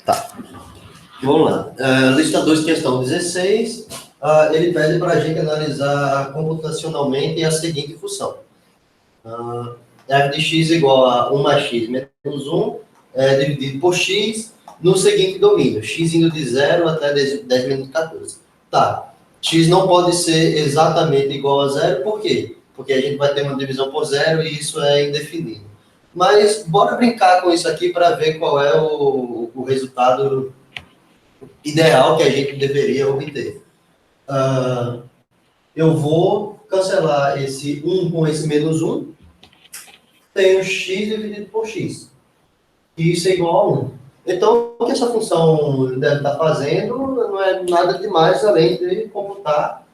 Tá, vamos lá. Lista 2, questão 16. Ele pede para a gente analisar computacionalmente a seguinte função. F de x igual a 1 mais x menos 1, dividido por x, no seguinte domínio, x indo de 0 até 10 menos 14. Tá, x não pode ser exatamente igual a 0, por quê? Porque a gente vai ter uma divisão por 0 e isso é indefinido. Mas bora brincar com isso aqui para ver qual é o resultado ideal que a gente deveria obter. Eu vou cancelar esse 1 com esse menos 1, tenho x dividido por x, e isso é igual a 1. Então, o que essa função deve estar fazendo não é nada demais além de computar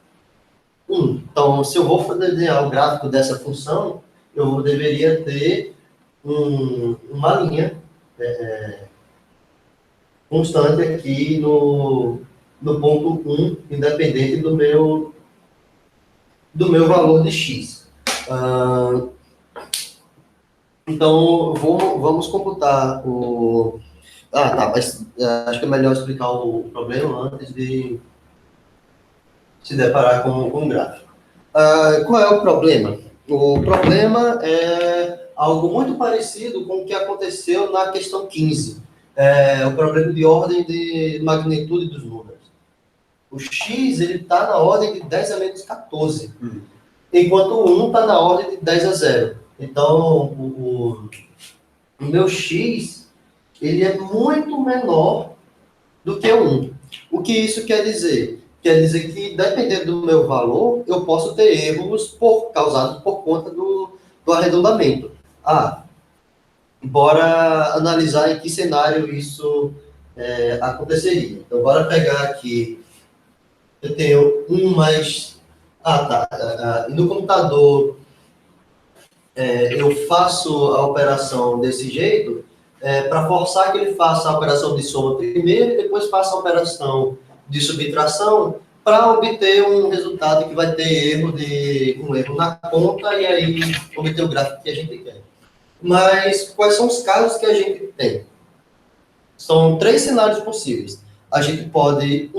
1. Então, se eu vou desenhar o gráfico dessa função, eu deveria ter uma linha constante aqui no ponto 1, independente do meu valor de x. Então, vamos computar o... tá, mas acho que é melhor explicar o problema antes de se deparar com um gráfico. Qual é o problema? O problema é algo muito parecido com o que aconteceu na questão 15. O problema de ordem de magnitude dos números. O x está na ordem de 10 a menos 14, enquanto o 1 está na ordem de 10 a 0. Então, o meu x ele é muito menor do que o 1. O que isso quer dizer? Quer dizer que, dependendo do meu valor, eu posso ter erros causados por conta do arredondamento. Bora analisar em que cenário isso aconteceria. Então, bora pegar aqui, eu tenho 1 mais... no computador, eu faço a operação desse jeito, para forçar que ele faça a operação de soma primeiro e depois faça a operação de subtração para obter um resultado que vai ter um erro na conta e aí obter o gráfico que a gente quer. Mas quais são os casos que a gente tem? São 3 cenários possíveis. A gente pode,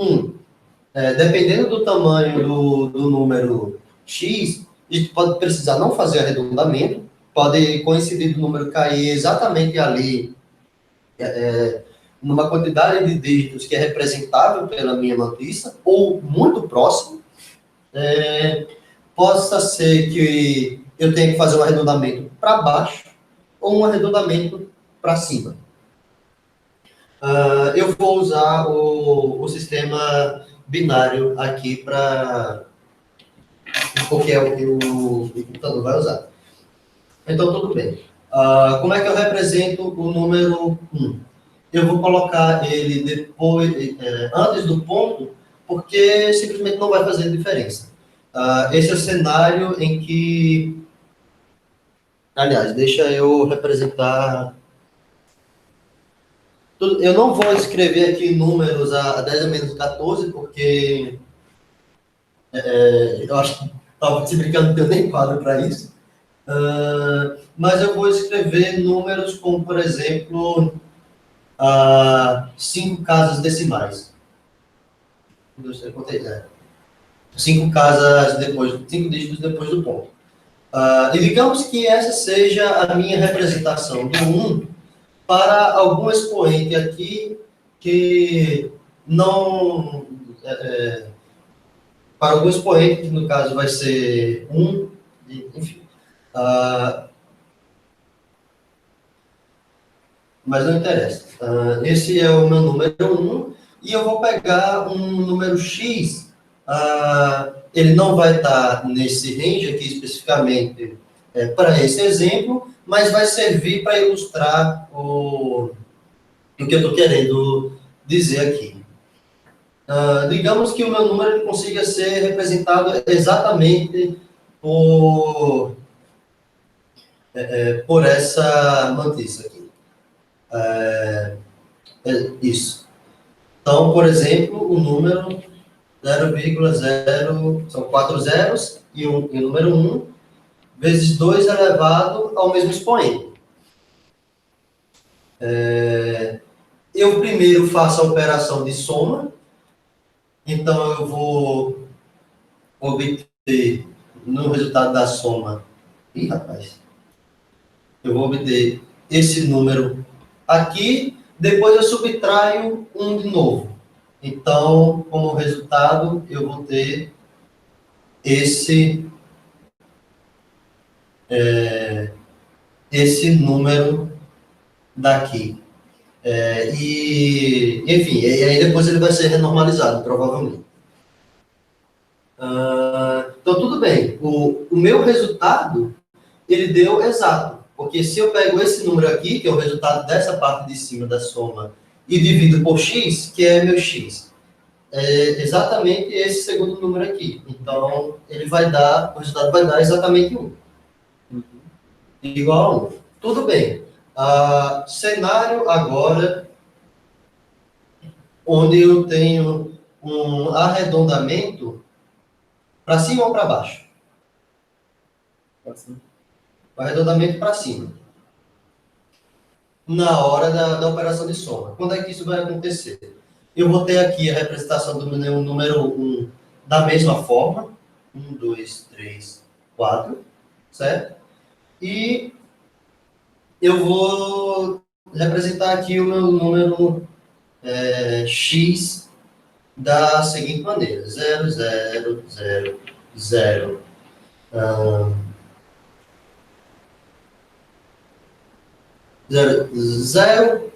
dependendo do tamanho do número x, a gente pode precisar não fazer arredondamento, pode coincidir do número cair exatamente ali, numa quantidade de dígitos que é representável pela minha matriça, ou muito próximo. Possa ser que eu tenha que fazer um arredondamento para baixo, ou um arredondamento para cima. Eu vou usar o sistema binário aqui porque é o que o computador vai usar. Então, tudo bem. Como é que eu represento o número 1? Eu vou colocar ele depois, antes do ponto, porque simplesmente não vai fazer diferença. Esse é o cenário em que... Aliás, deixa eu representar... Eu não vou escrever aqui números a 10 a menos 14, porque eu acho que, talvez se brincando, não tenho nem quadro para isso. Mas eu vou escrever números como, por exemplo, 5 casas decimais. 5 casas depois, 5 dígitos depois do ponto. E digamos que essa seja a minha representação do 1 para algum expoente aqui que não... para algum expoente, que no caso vai ser 1, enfim. Mas não interessa. Esse é o meu número 1, e eu vou pegar um número x, ele não vai estar nesse range aqui especificamente para esse exemplo, mas vai servir para ilustrar o que eu estou querendo dizer aqui. Digamos que o meu número ele consiga ser representado exatamente por essa matriz aqui. Isso. Então, por exemplo, o número 0,0, são 4 zeros, e o número 1, vezes 2 elevado ao mesmo expoente. eu primeiro faço a operação de soma. Então, eu vou obter, no resultado da soma... Ih, rapaz. Eu vou obter esse número aqui, depois eu subtraio um de novo. Então, como resultado, eu vou ter esse, esse número daqui. Enfim, e aí depois ele vai ser renormalizado, provavelmente. Então, tudo bem. O meu resultado, ele deu exato. Porque se eu pego esse número aqui, que é o resultado dessa parte de cima da soma, e divido por x, que é meu x, é exatamente esse segundo número aqui. Então, ele vai dar, o resultado vai dar exatamente 1. Igual a 1. Tudo bem. Cenário agora, onde eu tenho um arredondamento para cima ou para baixo? Arredondamento para cima. Na hora da operação de soma. Quando é que isso vai acontecer? Eu vou ter aqui a representação do número 1 da mesma forma. 1, 2, 3, 4. Certo? E eu vou representar aqui o meu número x da seguinte maneira. 0, 0, 0, 0. 0, 0,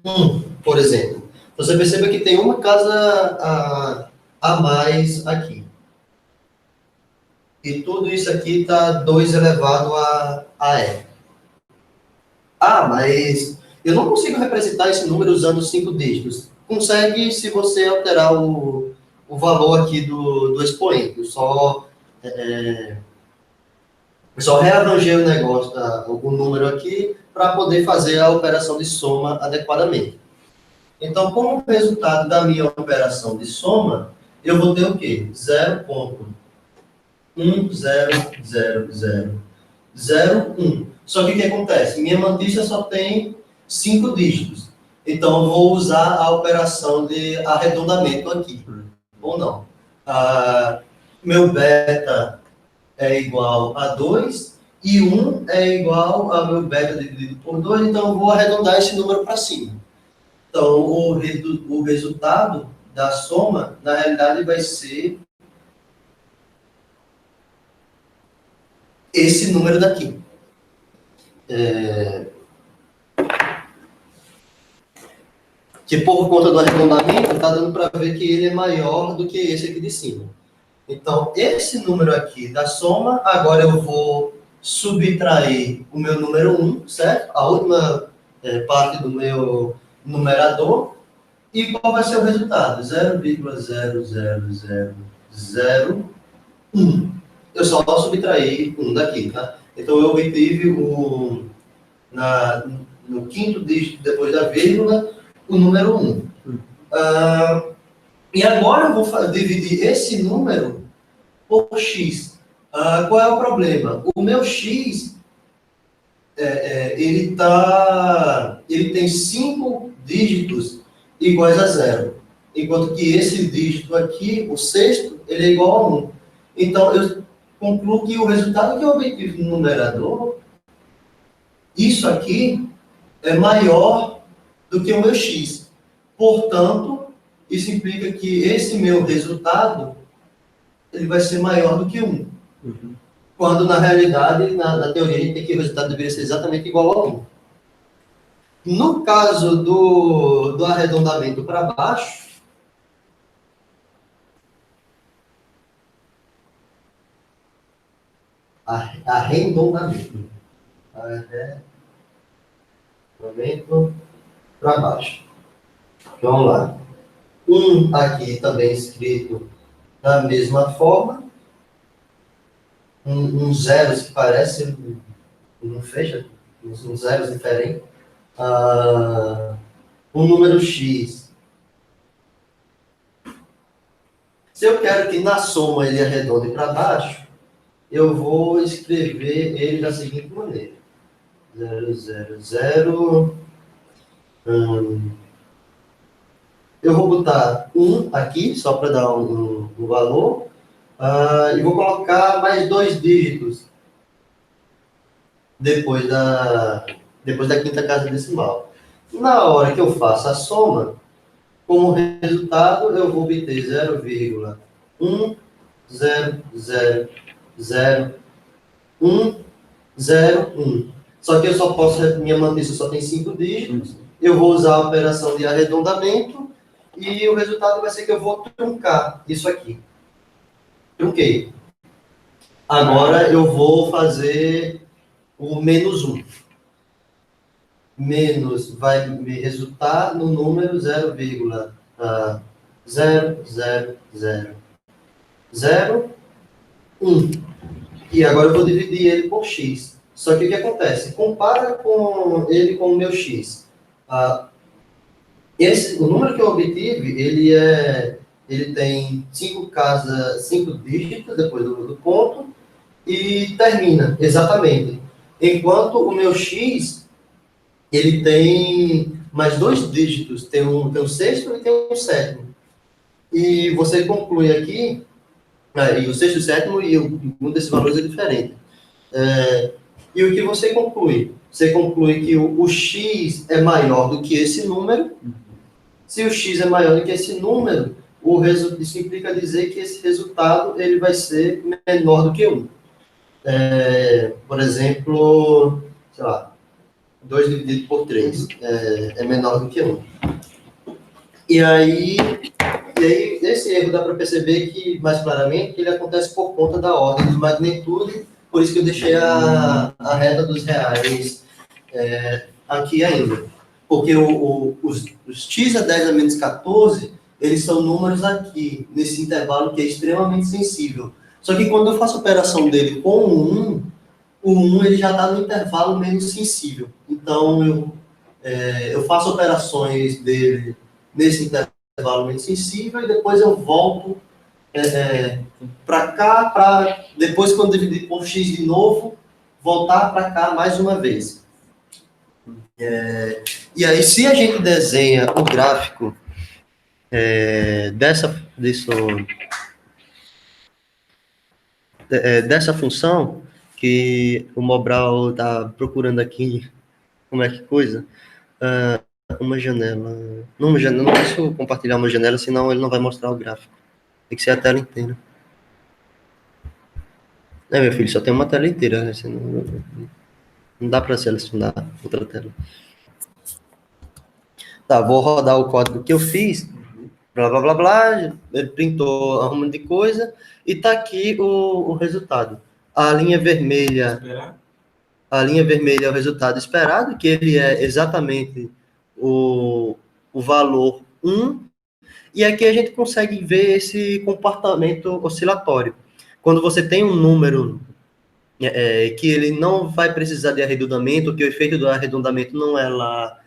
1, por exemplo. Você percebe que tem uma casa a mais aqui. E tudo isso aqui está 2 elevado a e. Mas eu não consigo representar esse número usando 5 dígitos. Consegue se você alterar o valor aqui do expoente. Eu só rearranjei o negócio, o número aqui, para poder fazer a operação de soma adequadamente. Então, como resultado da minha operação de soma, eu vou ter o quê? 0,100001. Só que o que acontece? Minha mantista só tem 5 dígitos. Então, eu vou usar a operação de arredondamento aqui. Ou não. Meu beta é igual a 2 e 1 é igual a meu beta dividido por 2, então eu vou arredondar esse número para cima. Então, o resultado da soma, na realidade, vai ser esse número daqui. Que por conta do arredondamento, está dando para ver que ele é maior do que esse aqui de cima. Então, esse número aqui da soma, agora eu vou subtrair o meu número 1, certo? A última parte do meu numerador. E qual vai ser o resultado? 0,00001. Eu só subtrair 1 daqui, tá? Então, eu obtive no quinto dígito depois da vírgula, o número 1. E agora eu vou dividir esse número por x. Qual é o problema? O meu x, ele tem 5 dígitos iguais a 0. Enquanto que esse dígito aqui, o sexto, ele é igual a 1. Então, eu concluo que o resultado que eu obtive no numerador, isso aqui, é maior do que o meu x. Portanto, isso implica que esse meu resultado ele vai ser maior do que 1. Quando, na realidade, na teoria, a gente tem que o resultado deveria ser exatamente igual a 1. No caso do arredondamento para baixo, arredondamento para baixo. Vamos lá. 1 aqui também escrito da mesma forma. Uns zeros que parece, não fecha, uns zeros diferentes. Um número x. Se eu quero que na soma ele arredonde para baixo, eu vou escrever ele da seguinte maneira. 0, 0, 0, eu vou botar 1 aqui, só para dar um valor, e vou colocar mais 2 dígitos depois da quinta casa decimal. Na hora que eu faço a soma, como resultado, eu vou obter 0,1000101. Só que eu só posso, minha matriz só tem 5 dígitos, eu vou usar a operação de arredondamento e o resultado vai ser que eu vou truncar isso aqui. Trunquei. Agora eu vou fazer o menos 1. Menos vai me resultar no número 0,00001. E agora eu vou dividir ele por x. Só que o que acontece? Compara com ele com o meu x. O número que eu obtive, ele tem 5 dígitos depois do ponto e termina, exatamente. Enquanto o meu x, ele tem mais 2 dígitos, tem um sexto e tem um sétimo. E você conclui aqui, e o sexto e o sétimo, e um desses valores é diferente. E o que você conclui? Você conclui que o x é maior do que esse número. Se o x é maior do que esse número, isso implica dizer que esse resultado ele vai ser menor do que 1. Por exemplo, sei lá, 2 dividido por 3 é menor do que 1. E aí, esse erro dá para perceber que, mais claramente, que ele acontece por conta da ordem de magnitude, por isso que eu deixei a reta dos reais aqui ainda. Porque os x a 10 a menos 14, eles são números aqui, nesse intervalo que é extremamente sensível. Só que quando eu faço a operação dele com o 1 ele já está no intervalo menos sensível. Então, eu faço operações dele nesse intervalo menos sensível e depois eu volto para cá, para depois, quando dividir por x de novo, voltar para cá mais uma vez. E aí, se a gente desenha o gráfico dessa função, que o Mobral está procurando aqui, como é que coisa? Uma janela. Não deixa eu compartilhar uma janela, senão ele não vai mostrar o gráfico. Tem que ser a tela inteira. Meu filho, só tem uma tela inteira, né? Não dá para selecionar outra tela. Tá, vou rodar o código que eu fiz. Blá, blá, blá, blá. Ele printou um monte de coisa. E tá aqui o resultado. A linha vermelha é o resultado esperado, que ele é exatamente o valor 1. E aqui a gente consegue ver esse comportamento oscilatório. Quando você tem um número que ele não vai precisar de arredondamento, que o efeito do arredondamento não é lá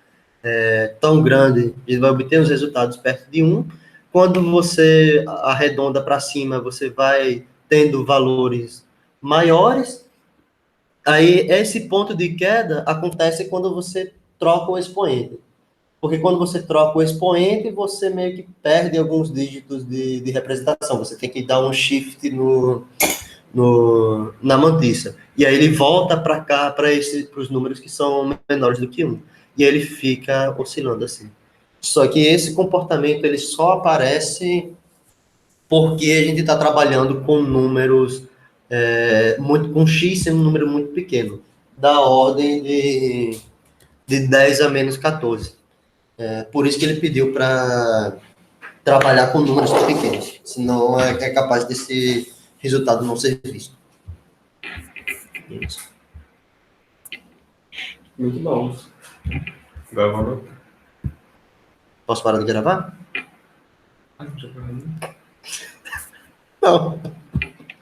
tão grande, ele vai obter os resultados perto de 1. Quando você arredonda para cima, você vai tendo valores maiores. Aí, esse ponto de queda acontece quando você troca o expoente. Porque quando você troca o expoente, você meio que perde alguns dígitos de representação. Você tem que dar um shift na mantissa. E aí ele volta para cá, para os números que são menores do que 1. E aí ele fica oscilando assim. Só que esse comportamento ele só aparece porque a gente está trabalhando com números, com x sendo um número muito pequeno, da ordem de 10 a menos 14. Por isso que ele pediu para trabalhar com números pequenos, senão é capaz desse resultado não ser visto. Isso. Muito bom. Gravando. Posso parar de gravar? Não.